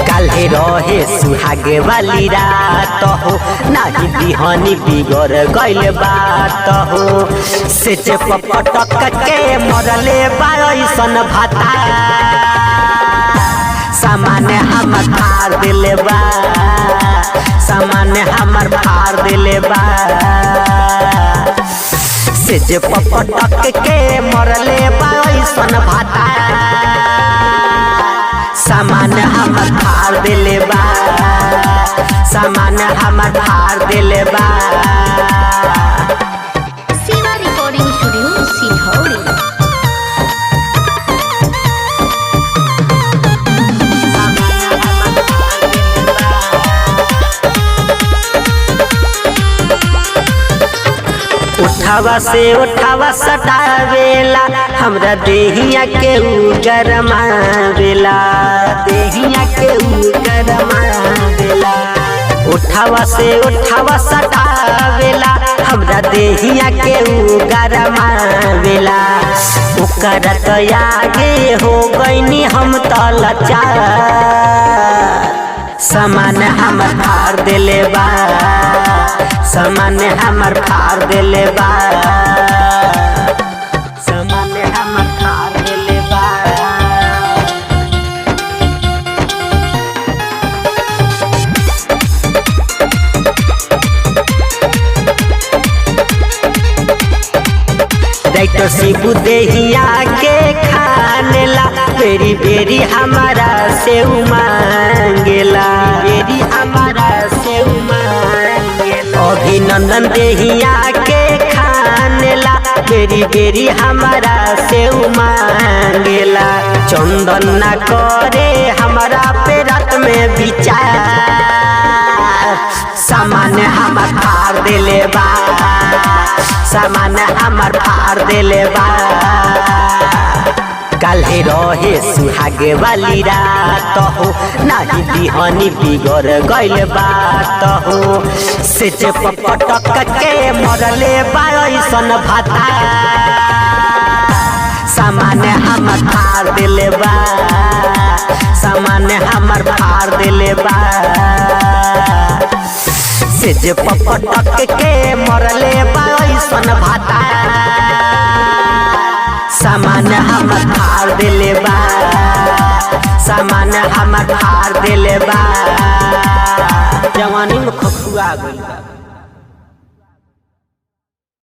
काल्हे रहे सुहागे वाली रात हो नाही बिहानी बिगड़ गइल बात हो से पटक के मरले बाइसन भाता सामान्य हमर फाड़ दिले बा सामान्य हमर फाड़ दिले बा से पटक के मरले बाइसन भाता सामान्य हमर फाड़ दिले बा सामान्य हमर फाड़ दिले बा। Shiva recording studio Silauri. उठावा से उठावा सटावेला हमरा देहिया के गरमावेला देहिया के गरमावेला उठावा से उठावा सटावेला हमरा देहिया के गरमावेला ओकर तो आगे हो गईनी हम तो लाचार सामान्य हमर फाड़ दिले बा सामान्य हमर फाड़ दिले बा सामान्य हमर फाड़ दिले बा। डाक्टर शिबू देहिया के खानेला बेरी बेरी हमारा से मांगेला बेरी हमारा से मांगेला अभिनंदन देहिया के खानेला बेरी बेरी हमारा से मांगेला चंदन न करे हमारा पे रात में विचार सामान्य हमर फाड़ दिले बा सामान्य हमर फाड़ दिले बा। काल्हे रहे सुहागे वाली रात हो नाही बिहानी बिगड़ गइल बात हो से पटक के मरले बाइसन भाता सामान्य हमर फाड़ दिले बा सामान्य हमर फाड़ दिले बा से पटक के मरले बाइसन भाता सामान्य हमर फाड़ दिले बा सामान्य हमर फाड़ दिले बा। जवानी में खखुआ गइल बा।